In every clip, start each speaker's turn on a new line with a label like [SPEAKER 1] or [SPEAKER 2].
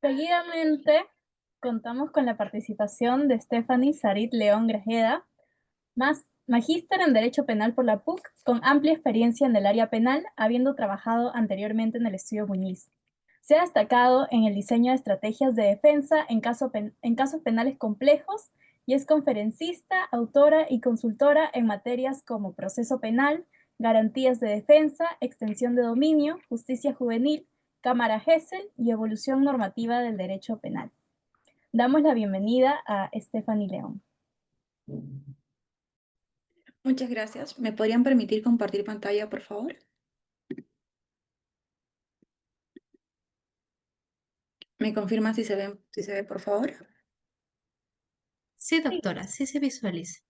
[SPEAKER 1] Seguidamente, contamos con la participación de Stephanie Sarit León Grajeda, magíster en Derecho Penal por la PUC, con amplia experiencia en el área penal, habiendo trabajado anteriormente en el Estudio Muñiz. Se ha destacado en el diseño de estrategias de defensa en casos penales complejos y es conferencista, autora y consultora en materias como proceso penal, garantías de defensa, extensión de dominio, justicia juvenil, Cámara Gesell y evolución normativa del derecho penal. Damos la bienvenida a Stephanie León.
[SPEAKER 2] Muchas gracias. ¿Me podrían permitir compartir pantalla, por favor? ¿Me confirman si se ve, por favor?
[SPEAKER 3] Sí,
[SPEAKER 1] Sí.
[SPEAKER 3] doctora, sí se visualiza.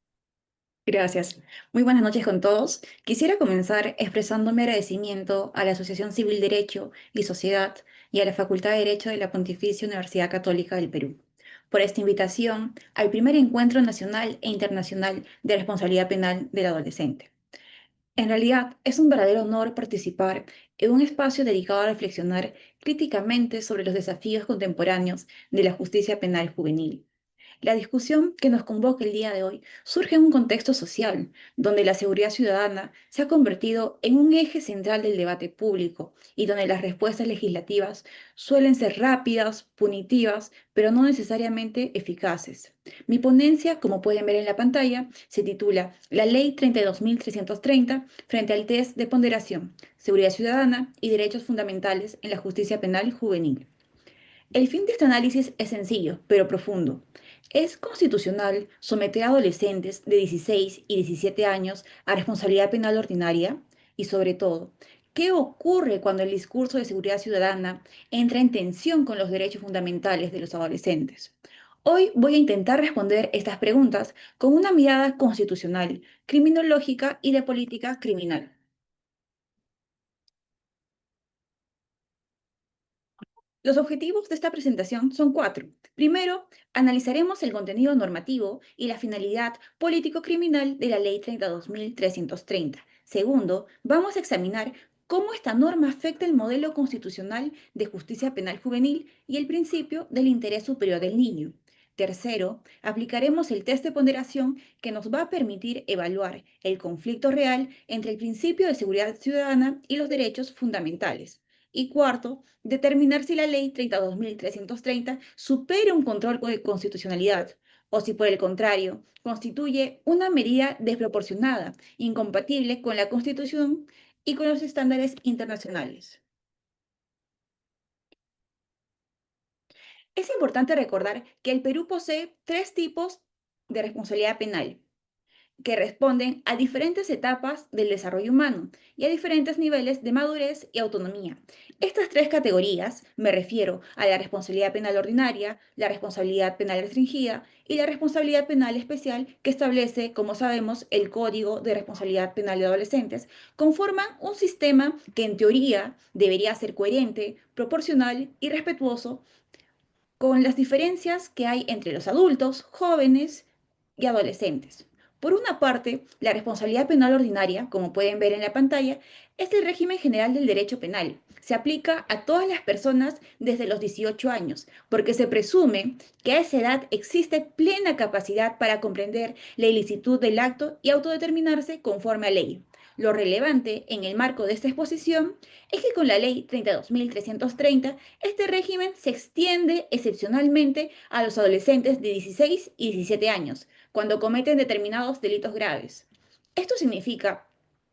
[SPEAKER 2] Gracias. Muy buenas noches con todos. Quisiera comenzar expresando mi agradecimiento a la Asociación Civil Derecho y Sociedad y a la Facultad de Derecho de la Pontificia Universidad Católica del Perú por esta invitación al primer encuentro nacional e internacional de responsabilidad penal del adolescente. En realidad, es un verdadero honor participar en un espacio dedicado a reflexionar críticamente sobre los desafíos contemporáneos de la justicia penal juvenil. La discusión que nos convoca el día de hoy surge en un contexto social, donde la seguridad ciudadana se ha convertido en un eje central del debate público y donde las respuestas legislativas suelen ser rápidas, punitivas, pero no necesariamente eficaces. Mi ponencia, como pueden ver en la pantalla, se titula La Ley 32.330 frente al test de ponderación, seguridad ciudadana y derechos fundamentales en la justicia penal juvenil. El fin de este análisis es sencillo, pero profundo. ¿Es constitucional someter a adolescentes de 16 y 17 años a responsabilidad penal ordinaria? Y sobre todo, ¿qué ocurre cuando el discurso de seguridad ciudadana entra en tensión con los derechos fundamentales de los adolescentes? Hoy voy a intentar responder estas preguntas con una mirada constitucional, criminológica y de política criminal. Los objetivos de esta presentación son cuatro. Primero, analizaremos el contenido normativo y la finalidad político-criminal de la Ley 32.330. Segundo, vamos a examinar cómo esta norma afecta el modelo constitucional de justicia penal juvenil y el principio del interés superior del niño. Tercero, aplicaremos el test de ponderación que nos va a permitir evaluar el conflicto real entre el principio de seguridad ciudadana y los derechos fundamentales. Y cuarto, determinar si la ley 32.330 supera un control de constitucionalidad o si por el contrario constituye una medida desproporcionada, incompatible con la Constitución y con los estándares internacionales. Es importante recordar que el Perú posee tres tipos de responsabilidad penal que responden a diferentes etapas del desarrollo humano y a diferentes niveles de madurez y autonomía. Estas tres categorías, me refiero a la responsabilidad penal ordinaria, la responsabilidad penal restringida y la responsabilidad penal especial que establece, como sabemos, el Código de Responsabilidad Penal de Adolescentes, conforman un sistema que en teoría debería ser coherente, proporcional y respetuoso con las diferencias que hay entre los adultos, jóvenes y adolescentes. Por una parte, la responsabilidad penal ordinaria, como pueden ver en la pantalla, es el régimen general del derecho penal. Se aplica a todas las personas desde los 18 años, porque se presume que a esa edad existe plena capacidad para comprender la ilicitud del acto y autodeterminarse conforme a ley. Lo relevante en el marco de esta exposición es que con la ley 32.330 este régimen se extiende excepcionalmente a los adolescentes de 16 y 17 años, cuando cometen determinados delitos graves. Esto significa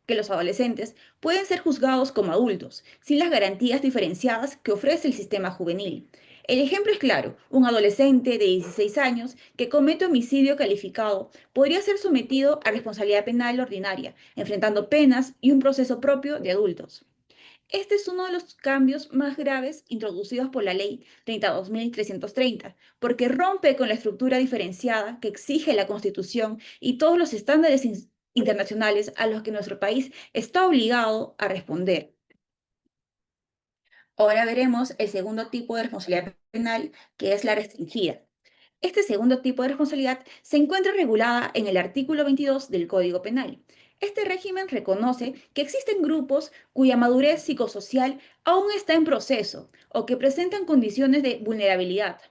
[SPEAKER 2] que los adolescentes pueden ser juzgados como adultos, sin las garantías diferenciadas que ofrece el sistema juvenil. El ejemplo es claro, un adolescente de 16 años que comete homicidio calificado podría ser sometido a responsabilidad penal ordinaria, enfrentando penas y un proceso propio de adultos. Este es uno de los cambios más graves introducidos por la Ley 32.330, porque rompe con la estructura diferenciada que exige la Constitución y todos los estándares internacionales a los que nuestro país está obligado a responder. Ahora veremos el segundo tipo de responsabilidad penal, que es la restringida. Este segundo tipo de responsabilidad se encuentra regulada en el artículo 22 del Código Penal. Este régimen reconoce que existen grupos cuya madurez psicosocial aún está en proceso, o que presentan condiciones de vulnerabilidad.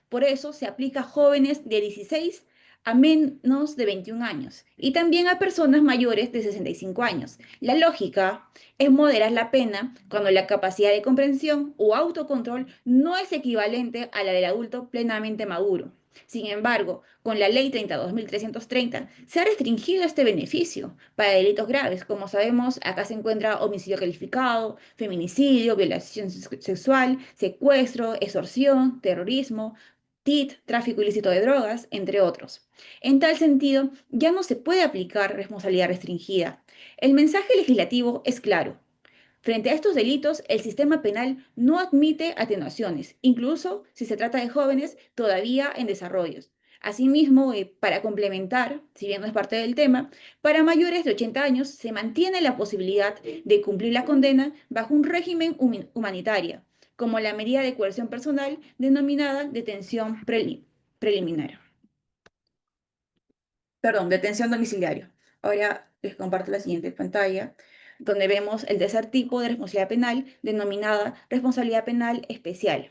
[SPEAKER 2] Por eso se aplica a jóvenes de 16 a menos de 21 años y también a personas mayores de 65 años. La lógica es moderar la pena cuando la capacidad de comprensión o autocontrol no es equivalente a la del adulto plenamente maduro. Sin embargo, con la Ley 32.330 se ha restringido este beneficio para delitos graves. Como sabemos, acá se encuentra homicidio calificado, feminicidio, violación sexual, secuestro, extorsión, terrorismo, TIT, tráfico ilícito de drogas, entre otros. En tal sentido, ya no se puede aplicar responsabilidad restringida. El mensaje legislativo es claro. Frente a estos delitos, el sistema penal no admite atenuaciones, incluso si se trata de jóvenes todavía en desarrollo. Asimismo, para complementar, si bien no es parte del tema, para mayores de 80 años se mantiene la posibilidad de cumplir la condena bajo un régimen humanitario, como la medida de coerción personal denominada detención preliminar. Perdón, detención domiciliaria. Ahora les comparto la siguiente pantalla, donde vemos el tercer tipo de responsabilidad penal denominada responsabilidad penal especial,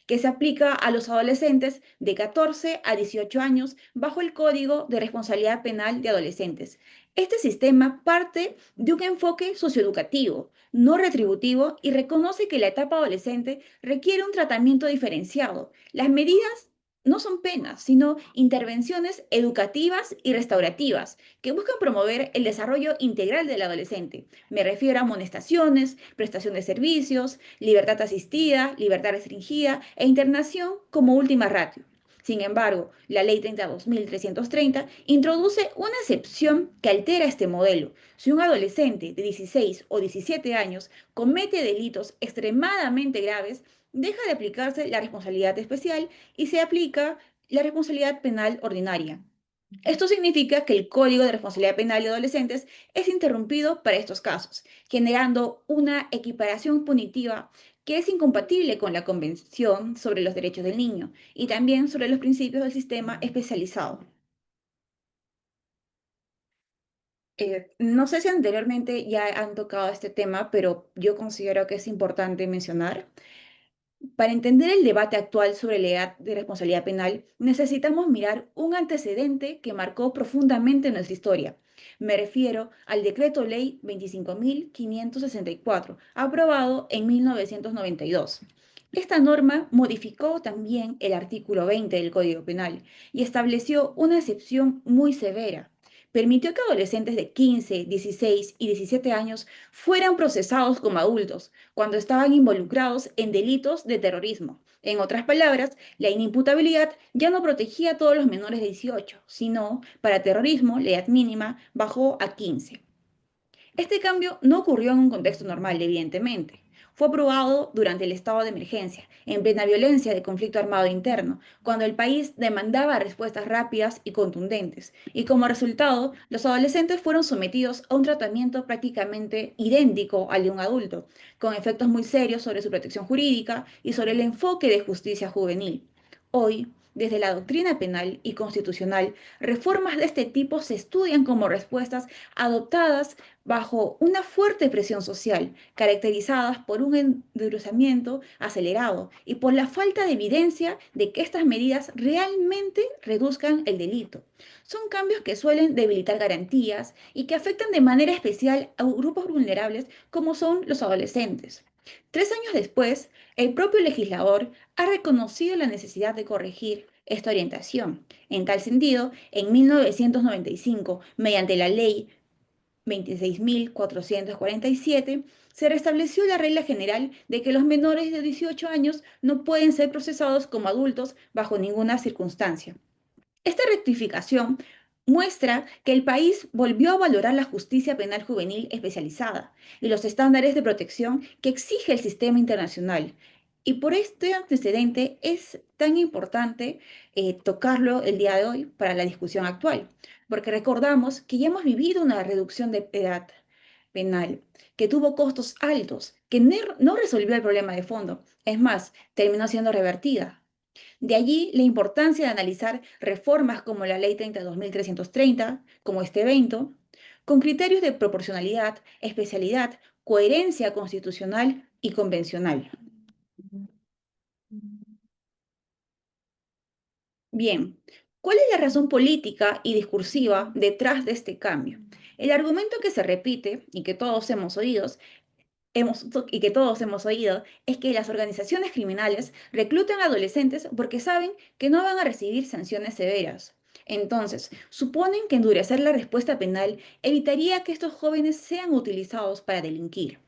[SPEAKER 2] que se aplica a los adolescentes de 14 a 18 años bajo el Código de Responsabilidad Penal de Adolescentes. Este sistema parte de un enfoque socioeducativo, no retributivo, y reconoce que la etapa adolescente requiere un tratamiento diferenciado. Las medidas no son penas, sino intervenciones educativas y restaurativas que buscan promover el desarrollo integral del adolescente. Me refiero a amonestaciones, prestación de servicios, libertad asistida, libertad restringida e internación como última ratio. Sin embargo, la Ley 32.330 introduce una excepción que altera este modelo. Si un adolescente de 16 o 17 años comete delitos extremadamente graves, deja de aplicarse la responsabilidad especial y se aplica la responsabilidad penal ordinaria. Esto significa que el Código de Responsabilidad Penal de Adolescentes es interrumpido para estos casos, generando una equiparación punitiva que es incompatible con la Convención sobre los Derechos del Niño y también sobre los principios del sistema especializado. No sé si anteriormente ya han tocado este tema, pero yo considero que es importante mencionar. Para entender el debate actual sobre la edad de responsabilidad penal, necesitamos mirar un antecedente que marcó profundamente nuestra historia. Me refiero al Decreto Ley 25.564, aprobado en 1992. Esta norma modificó también el artículo 20 del Código Penal y estableció una excepción muy severa. Permitió que adolescentes de 15, 16 y 17 años fueran procesados como adultos cuando estaban involucrados en delitos de terrorismo. En otras palabras, la inimputabilidad ya no protegía a todos los menores de 18, sino para terrorismo, la edad mínima bajó a 15. Este cambio no ocurrió en un contexto normal, evidentemente. Fue aprobado durante el estado de emergencia, en plena violencia de conflicto armado interno, cuando el país demandaba respuestas rápidas y contundentes, y como resultado, los adolescentes fueron sometidos a un tratamiento prácticamente idéntico al de un adulto, con efectos muy serios sobre su protección jurídica y sobre el enfoque de justicia juvenil. Hoy, desde la doctrina penal y constitucional, reformas de este tipo se estudian como respuestas adoptadas bajo una fuerte presión social, caracterizadas por un endurecimiento acelerado y por la falta de evidencia de que estas medidas realmente reduzcan el delito. Son cambios que suelen debilitar garantías y que afectan de manera especial a grupos vulnerables como son los adolescentes. 3 años después, el propio legislador ha reconocido la necesidad de corregir esta orientación. En tal sentido, en 1995, mediante la Ley 26.447, se restableció la regla general de que los menores de 18 años no pueden ser procesados como adultos bajo ninguna circunstancia. Esta rectificación muestra que el país volvió a valorar la justicia penal juvenil especializada y los estándares de protección que exige el sistema internacional. Y por este antecedente es tan importante tocarlo el día de hoy para la discusión actual, porque recordamos que ya hemos vivido una reducción de edad penal que tuvo costos altos, que no resolvió el problema de fondo, es más, terminó siendo revertida. De allí la importancia de analizar reformas como la Ley 32.330, como este evento, con criterios de proporcionalidad, especialidad, coherencia constitucional y convencional. Bien, ¿cuál es la razón política y discursiva detrás de este cambio? El argumento que se repite y que todos hemos oído es que las organizaciones criminales reclutan a adolescentes porque saben que no van a recibir sanciones severas. Entonces, suponen que endurecer la respuesta penal evitaría que estos jóvenes sean utilizados para delinquir.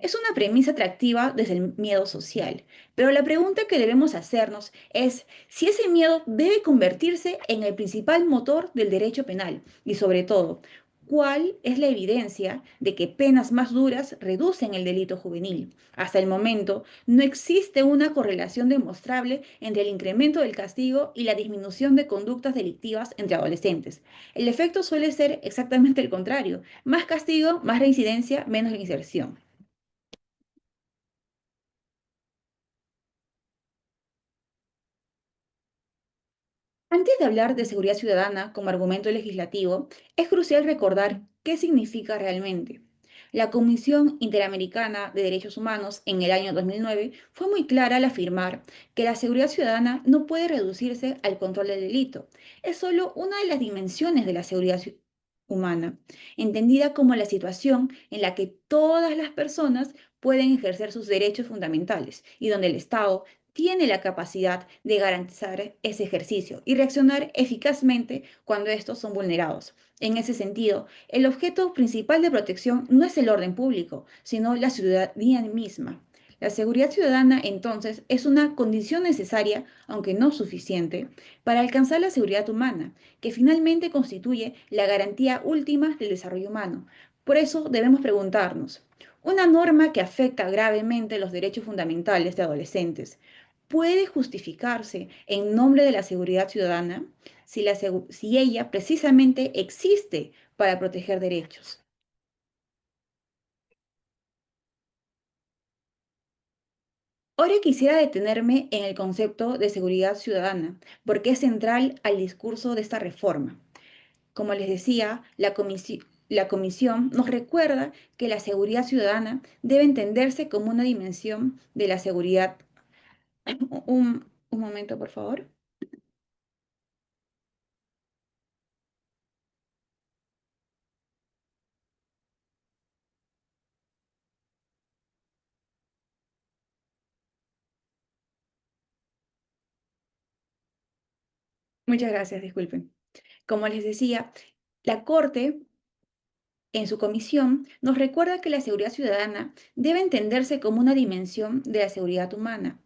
[SPEAKER 2] Es una premisa atractiva desde el miedo social, pero la pregunta que debemos hacernos es si ese miedo debe convertirse en el principal motor del derecho penal y sobre todo, ¿cuál es la evidencia de que penas más duras reducen el delito juvenil? Hasta el momento, no existe una correlación demostrable entre el incremento del castigo y la disminución de conductas delictivas entre adolescentes. El efecto suele ser exactamente el contrario: más castigo, más reincidencia, menos reinserción. Antes de hablar de seguridad ciudadana como argumento legislativo, es crucial recordar qué significa realmente. La Comisión Interamericana de Derechos Humanos en el año 2009 fue muy clara al afirmar que la seguridad ciudadana no puede reducirse al control del delito. Es solo una de las dimensiones de la seguridad humana, entendida como la situación en la que todas las personas pueden ejercer sus derechos fundamentales y donde el Estado tiene la capacidad de garantizar ese ejercicio y reaccionar eficazmente cuando estos son vulnerados. En ese sentido, el objeto principal de protección no es el orden público, sino la ciudadanía misma. La seguridad ciudadana, entonces, es una condición necesaria, aunque no suficiente, para alcanzar la seguridad humana, que finalmente constituye la garantía última del desarrollo humano. Por eso debemos preguntarnos, ¿una norma que afecta gravemente los derechos fundamentales de adolescentes puede justificarse en nombre de la seguridad ciudadana si ella precisamente existe para proteger derechos? Ahora quisiera detenerme en el concepto de seguridad ciudadana, porque es central al discurso de esta reforma. Como les decía, la comisión nos recuerda que la seguridad ciudadana debe entenderse como una dimensión de la seguridad. Un momento, por favor. Muchas gracias, disculpen. Como les decía, la Corte en su comisión nos recuerda que la seguridad ciudadana debe entenderse como una dimensión de la seguridad humana.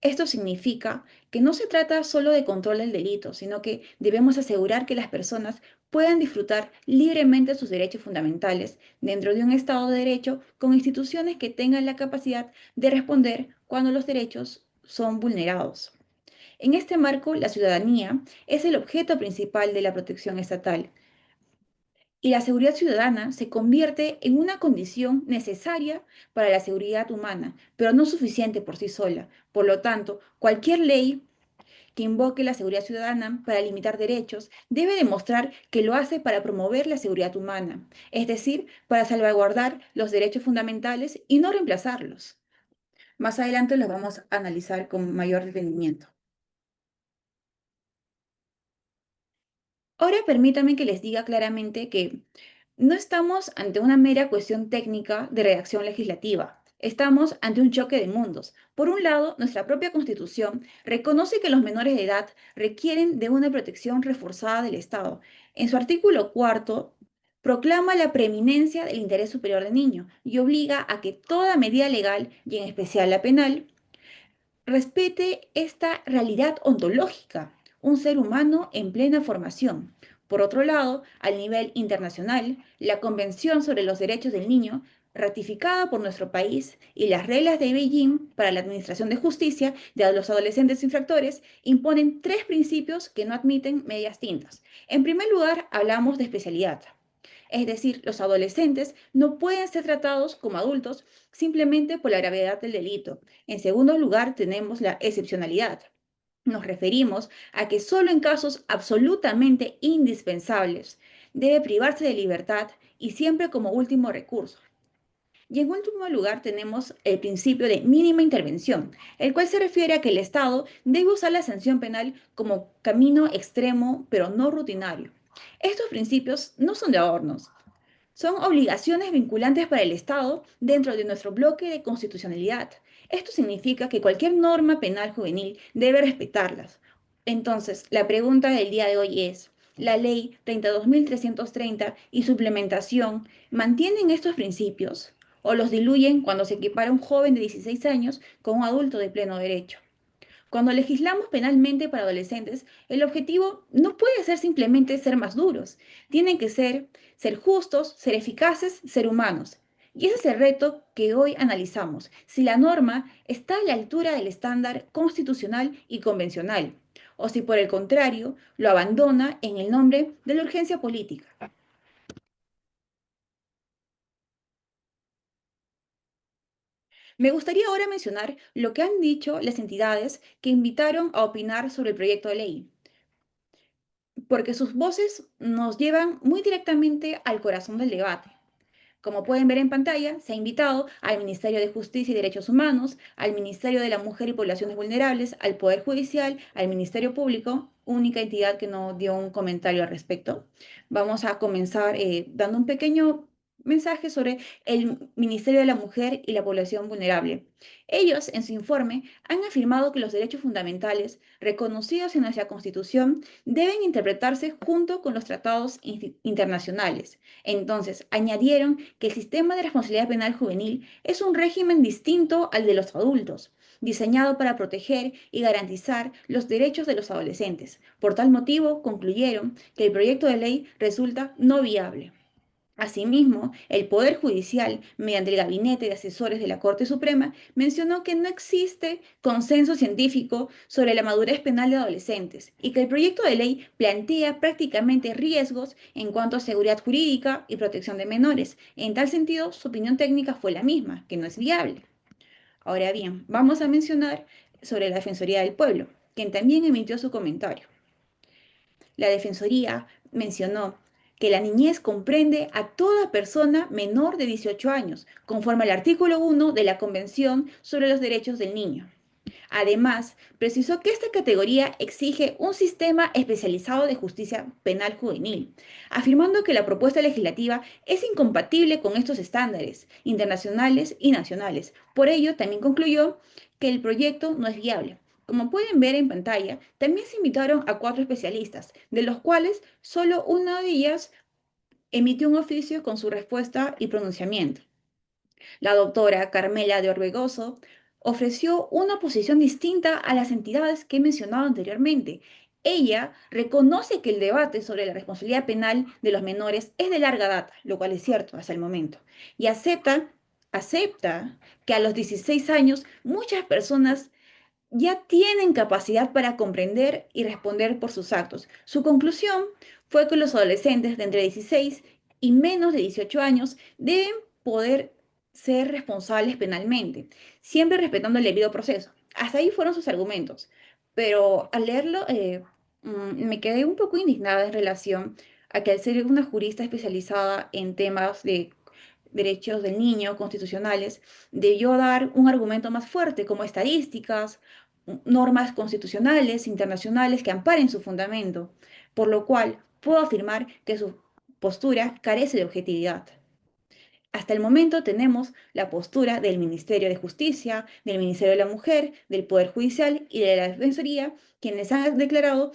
[SPEAKER 2] Esto significa que no se trata solo de control del delito, sino que debemos asegurar que las personas puedan disfrutar libremente sus derechos fundamentales dentro de un Estado de Derecho con instituciones que tengan la capacidad de responder cuando los derechos son vulnerados. En este marco, la ciudadanía es el objeto principal de la protección estatal y la seguridad ciudadana se convierte en una condición necesaria para la seguridad humana, pero no suficiente por sí sola. Por lo tanto, cualquier ley que invoque la seguridad ciudadana para limitar derechos debe demostrar que lo hace para promover la seguridad humana, es decir, para salvaguardar los derechos fundamentales y no reemplazarlos. Más adelante los vamos a analizar con mayor detenimiento. Ahora permítanme que les diga claramente que no estamos ante una mera cuestión técnica de redacción legislativa. Estamos ante un choque de mundos. Por un lado, nuestra propia Constitución reconoce que los menores de edad requieren de una protección reforzada del Estado. En su artículo cuarto, proclama la preeminencia del interés superior del niño y obliga a que toda medida legal, y en especial la penal, respete esta realidad ontológica, un ser humano en plena formación. Por otro lado, al nivel internacional, la Convención sobre los Derechos del Niño, ratificada por nuestro país, y las reglas de Beijing para la administración de justicia de los adolescentes infractores imponen tres principios que no admiten medias tintas. En primer lugar, hablamos de especialidad. Es decir, los adolescentes no pueden ser tratados como adultos simplemente por la gravedad del delito. En segundo lugar, tenemos la excepcionalidad. Nos referimos a que solo en casos absolutamente indispensables debe privarse de libertad y siempre como último recurso. Y en último lugar tenemos el principio de mínima intervención, el cual se refiere a que el Estado debe usar la sanción penal como camino extremo, pero no rutinario. Estos principios no son de adornos, son obligaciones vinculantes para el Estado dentro de nuestro bloque de constitucionalidad. Esto significa que cualquier norma penal juvenil debe respetarlas. Entonces, la pregunta del día de hoy es, ¿la ley 32.330 y su implementación mantienen estos principios o los diluyen cuando se equipara un joven de 16 años con un adulto de pleno derecho? Cuando legislamos penalmente para adolescentes, el objetivo no puede ser simplemente ser más duros. Tienen que ser justos, ser eficaces, ser humanos. Y ese es el reto que hoy analizamos, si la norma está a la altura del estándar constitucional y convencional, o si por el contrario lo abandona en el nombre de la urgencia política. Me gustaría ahora mencionar lo que han dicho las entidades que invitaron a opinar sobre el proyecto de ley, porque sus voces nos llevan muy directamente al corazón del debate. Como pueden ver en pantalla, se ha invitado al Ministerio de Justicia y Derechos Humanos, al Ministerio de la Mujer y Poblaciones Vulnerables, al Poder Judicial, al Ministerio Público, única entidad que no dio un comentario al respecto. Vamos a comenzar dando un pequeño mensaje sobre el Ministerio de la Mujer y la Población Vulnerable. Ellos, en su informe, han afirmado que los derechos fundamentales reconocidos en nuestra Constitución deben interpretarse junto con los tratados internacionales. Entonces, añadieron que el sistema de responsabilidad penal juvenil es un régimen distinto al de los adultos, diseñado para proteger y garantizar los derechos de los adolescentes. Por tal motivo, concluyeron que el proyecto de ley resulta no viable. Asimismo, el Poder Judicial, mediante el Gabinete de Asesores de la Corte Suprema, mencionó que no existe consenso científico sobre la madurez penal de adolescentes y que el proyecto de ley plantea prácticamente riesgos en cuanto a seguridad jurídica y protección de menores. En tal sentido, su opinión técnica fue la misma, que no es viable. Ahora bien, vamos a mencionar sobre la Defensoría del Pueblo, quien también emitió su comentario. La Defensoría mencionó que la niñez comprende a toda persona menor de 18 años, conforme al artículo 1 de la Convención sobre los Derechos del Niño. Además, precisó que esta categoría exige un sistema especializado de justicia penal juvenil, afirmando que la propuesta legislativa es incompatible con estos estándares internacionales y nacionales. Por ello, también concluyó que el proyecto no es viable. Como pueden ver en pantalla, también se invitaron a 4 especialistas, de los cuales solo una de ellas emitió un oficio con su respuesta y pronunciamiento. La doctora Carmela de Orbegoso ofreció una posición distinta a las entidades que he mencionado anteriormente. Ella reconoce que el debate sobre la responsabilidad penal de los menores es de larga data, lo cual es cierto hasta el momento, y acepta que a los 16 años muchas personas ya tienen capacidad para comprender y responder por sus actos. Su conclusión fue que los adolescentes de entre 16 y menos de 18 años deben poder ser responsables penalmente, siempre respetando el debido proceso. Hasta ahí fueron sus argumentos, pero al leerlo me quedé un poco indignada en relación a que al ser una jurista especializada en temas de derechos del niño constitucionales, debió dar un argumento más fuerte, como estadísticas, normas constitucionales, internacionales que amparen su fundamento, por lo cual puedo afirmar que su postura carece de objetividad. Hasta el momento tenemos la postura del Ministerio de Justicia, del Ministerio de la Mujer, del Poder Judicial y de la Defensoría, quienes han declarado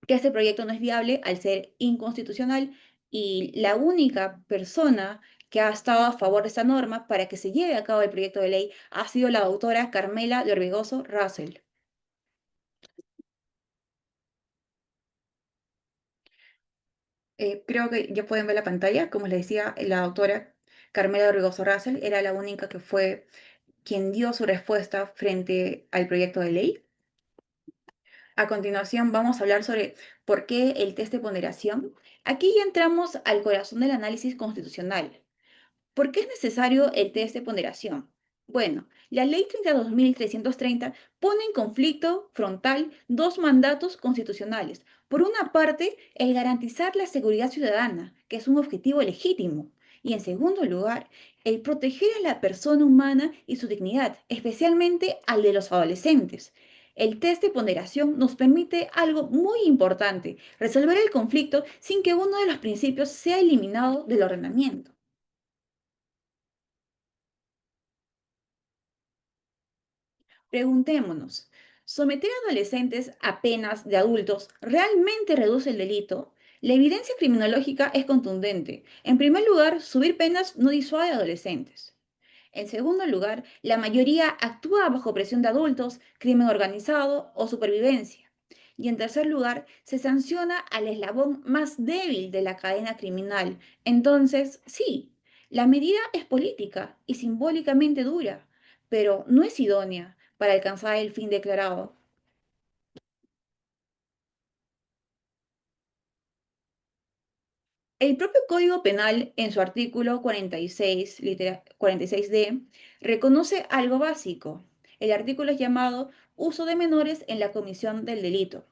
[SPEAKER 2] que este proyecto no es viable al ser inconstitucional y la única persona que ha estado a favor de esta norma para que se lleve a cabo el proyecto de ley ha sido la doctora Carmela de Orbegoso Russell. Creo que ya pueden ver la pantalla. Como les decía, la doctora Carmela de Orbegoso Russell era la única que fue quien dio su respuesta frente al proyecto de ley. A continuación vamos a hablar sobre por qué el test de ponderación. Aquí ya entramos al corazón del análisis constitucional. ¿Por qué es necesario el test de ponderación? Bueno, la Ley 32.330 pone en conflicto frontal dos mandatos constitucionales. Por una parte, el garantizar la seguridad ciudadana, que es un objetivo legítimo, Y en segundo lugar, el proteger a la persona humana y su dignidad, especialmente al de los adolescentes. El test de ponderación nos permite algo muy importante, resolver el conflicto sin que uno de los principios sea eliminado del ordenamiento. Preguntémonos, ¿someter a adolescentes a penas de adultos realmente reduce el delito? La evidencia criminológica es contundente. En primer lugar, subir penas no disuade a adolescentes. En segundo lugar, la mayoría actúa bajo presión de adultos, crimen organizado o supervivencia. Y en tercer lugar, se sanciona al eslabón más débil de la cadena criminal. Entonces, sí, la medida es política y simbólicamente dura, pero no es idónea para alcanzar el fin declarado. El propio Código Penal, en su artículo 46, 46D, reconoce algo básico. El artículo es llamado uso de menores en la comisión del delito.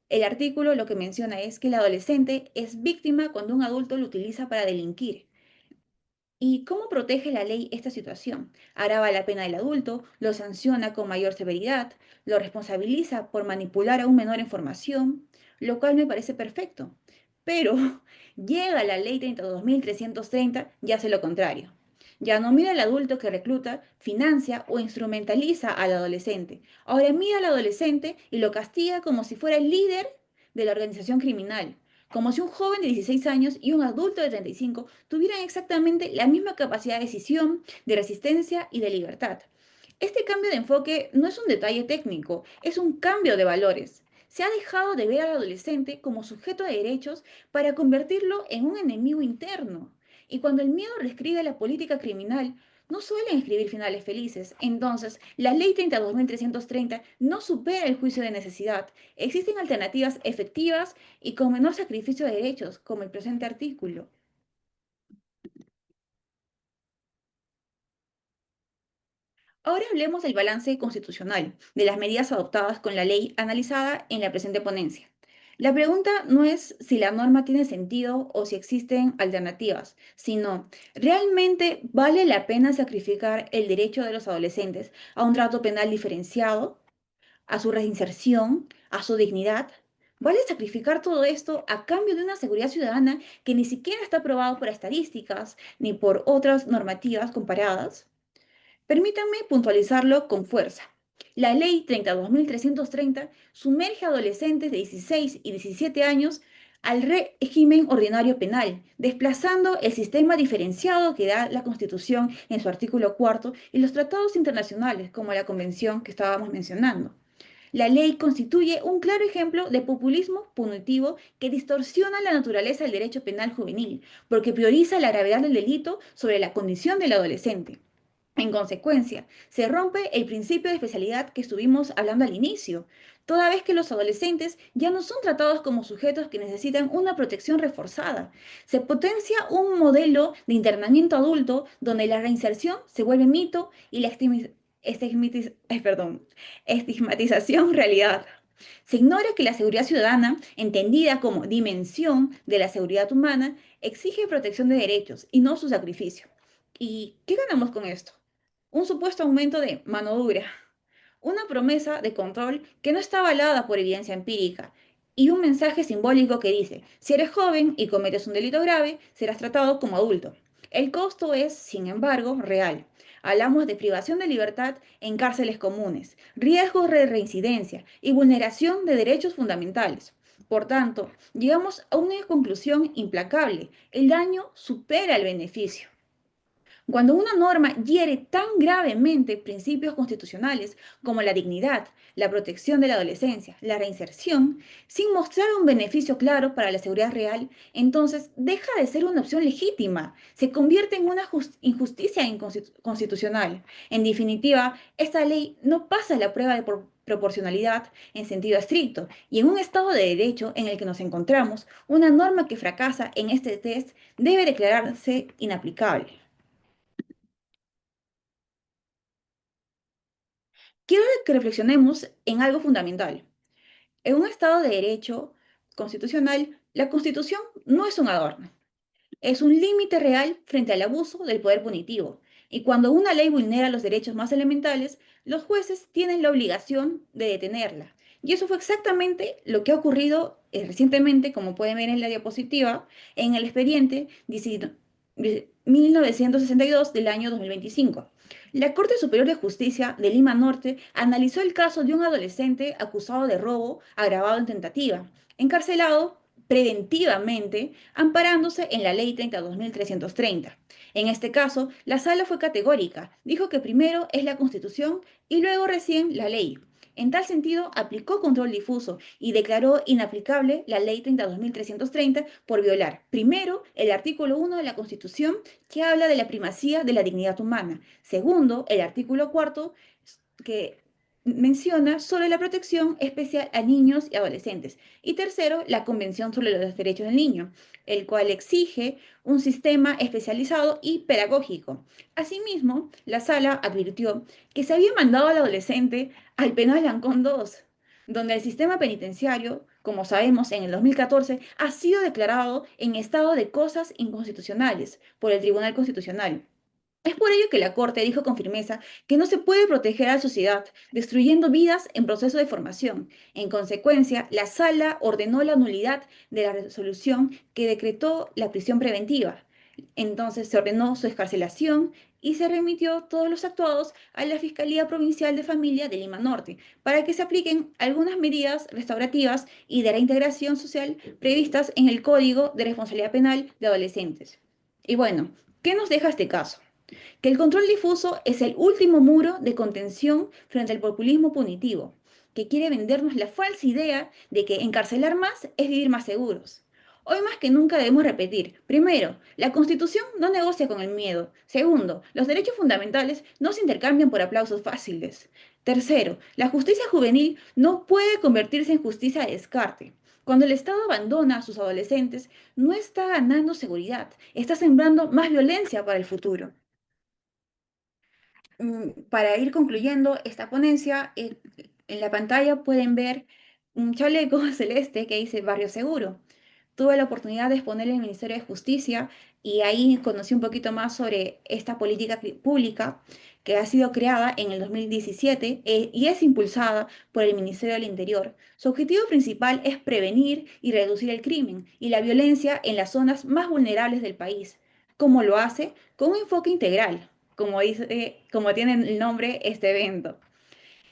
[SPEAKER 2] El artículo lo que menciona es que el adolescente es víctima cuando un adulto lo utiliza para delinquir. ¿Y cómo protege la ley esta situación? Agrava la pena del adulto, lo sanciona con mayor severidad, lo responsabiliza por manipular a un menor en formación, lo cual me parece perfecto. Pero llega la ley 32.330 y hace lo contrario. Ya no mira al adulto que recluta, financia o instrumentaliza al adolescente. Ahora mira al adolescente y lo castiga como si fuera el líder de la organización criminal, como si un joven de 16 años y un adulto de 35 tuvieran exactamente la misma capacidad de decisión, de resistencia y de libertad. Este cambio de enfoque no es un detalle técnico, es un cambio de valores. Se ha dejado de ver al adolescente como sujeto de derechos para convertirlo en un enemigo interno. Y cuando el miedo reescribe la política criminal, no suelen escribir finales felices. Entonces, la ley 32.330 no supera el juicio de necesidad. Existen alternativas efectivas y con menor sacrificio de derechos, como el presente artículo. Ahora hablemos del balance constitucional, de las medidas adoptadas con la ley analizada en la presente ponencia. La pregunta no es si la norma tiene sentido o si existen alternativas, sino, ¿realmente vale la pena sacrificar el derecho de los adolescentes a un trato penal diferenciado, a su reinserción, a su dignidad? ¿Vale sacrificar todo esto a cambio de una seguridad ciudadana que ni siquiera está aprobado por estadísticas ni por otras normativas comparadas? Permítanme puntualizarlo con fuerza. La Ley 32.330 sumerge a adolescentes de 16 y 17 años al régimen ordinario penal, desplazando el sistema diferenciado que da la Constitución en su artículo cuarto y los tratados internacionales, como la convención que estábamos mencionando. La ley constituye un claro ejemplo de populismo punitivo que distorsiona la naturaleza del derecho penal juvenil, porque prioriza la gravedad del delito sobre la condición del adolescente. En consecuencia, se rompe el principio de especialidad que estuvimos hablando al inicio, toda vez que los adolescentes ya no son tratados como sujetos que necesitan una protección reforzada. Se potencia un modelo de internamiento adulto donde la reinserción se vuelve mito y la estigmatización realidad. Se ignora que la seguridad ciudadana, entendida como dimensión de la seguridad humana, exige protección de derechos y no su sacrificio. ¿Y qué ganamos con esto? Un supuesto aumento de mano dura, una promesa de control que no está avalada por evidencia empírica y un mensaje simbólico que dice, si eres joven y cometes un delito grave, serás tratado como adulto. El costo es, sin embargo, real. Hablamos de privación de libertad en cárceles comunes, riesgos de reincidencia y vulneración de derechos fundamentales. Por tanto, llegamos a una conclusión implacable. El daño supera el beneficio. Cuando una norma hiere tan gravemente principios constitucionales como la dignidad, la protección de la adolescencia, la reinserción, sin mostrar un beneficio claro para la seguridad real, entonces deja de ser una opción legítima, se convierte en una injusticia constitucional. En definitiva, esta ley no pasa la prueba de proporcionalidad en sentido estricto, y en un Estado de Derecho en el que nos encontramos, una norma que fracasa en este test debe declararse inaplicable. Quiero que reflexionemos en algo fundamental. En un Estado de Derecho constitucional, la Constitución no es un adorno. es un límite real frente al abuso del poder punitivo. Y cuando una ley vulnera los derechos más elementales, los jueces tienen la obligación de detenerla. Y eso fue exactamente lo que ha ocurrido recientemente, como pueden ver en la diapositiva, en el expediente 1962 del año 2025. La Corte Superior de Justicia de Lima Norte analizó el caso de un adolescente acusado de robo agravado en tentativa, encarcelado preventivamente, amparándose en la Ley 32.330. En este caso, la sala fue categórica, dijo que primero es la Constitución y luego recién la ley. En tal sentido, aplicó control difuso y declaró inaplicable la Ley 32.330 por violar, primero, el artículo 1 de la Constitución, que habla de la primacía de la dignidad humana; segundo, el artículo 4, que menciona sobre la protección especial a niños y adolescentes; y tercero, la Convención sobre los Derechos del Niño, el cual exige un sistema especializado y pedagógico. Asimismo, la sala advirtió que se había mandado al adolescente al penal Ancón 2, donde el sistema penitenciario, como sabemos, en el 2014 ha sido declarado en estado de cosas inconstitucionales por el Tribunal Constitucional. Es por ello que la Corte dijo con firmeza que no se puede proteger a la sociedad destruyendo vidas en proceso de formación. En consecuencia, la Sala ordenó la nulidad de la resolución que decretó la prisión preventiva. Entonces se ordenó su excarcelación y se remitió todos los actuados a la Fiscalía Provincial de Familia de Lima Norte para que se apliquen algunas medidas restaurativas y de reintegración social previstas en el Código de Responsabilidad Penal de Adolescentes. Y bueno, ¿qué nos deja este caso? Que el control difuso es el último muro de contención frente al populismo punitivo, que quiere vendernos la falsa idea de que encarcelar más es vivir más seguros. Hoy más que nunca debemos repetir: primero, la Constitución no negocia con el miedo; segundo, los derechos fundamentales no se intercambian por aplausos fáciles; tercero, la justicia juvenil no puede convertirse en justicia de descarte. Cuando el Estado abandona a sus adolescentes, no está ganando seguridad, está sembrando más violencia para el futuro. Para ir concluyendo esta ponencia, en la pantalla pueden ver un chaleco celeste que dice Barrio Seguro. Tuve la oportunidad de exponer en el Ministerio de Justicia y ahí conocí un poquito más sobre esta política pública que ha sido creada en el 2017 y es impulsada por el Ministerio del Interior. Su objetivo principal es prevenir y reducir el crimen y la violencia en las zonas más vulnerables del país. ¿Cómo lo hace? Con un enfoque integral, como tiene el nombre este evento.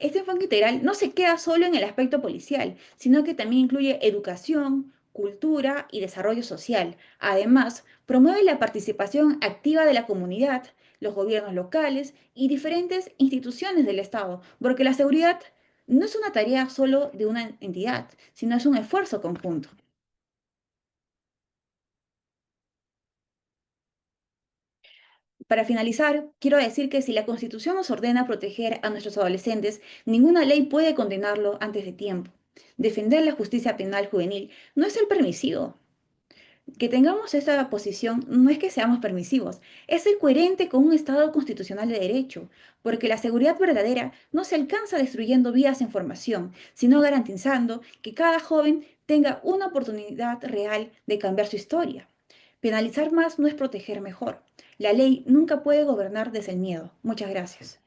[SPEAKER 2] Este enfoque integral no se queda solo en el aspecto policial, sino que también incluye educación, cultura y desarrollo social. Además, promueve la participación activa de la comunidad, los gobiernos locales y diferentes instituciones del Estado, porque la seguridad no es una tarea solo de una entidad, sino es un esfuerzo conjunto. Para finalizar, quiero decir que si la Constitución nos ordena proteger a nuestros adolescentes, ninguna ley puede condenarlo antes de tiempo. Defender la justicia penal juvenil no es ser permisivo. Que tengamos esta posición no es que seamos permisivos, es ser coherente con un Estado constitucional de derecho, porque la seguridad verdadera no se alcanza destruyendo vías en formación, sino garantizando que cada joven tenga una oportunidad real de cambiar su historia. Penalizar más no es proteger mejor. La ley nunca puede gobernar desde el miedo. Muchas gracias.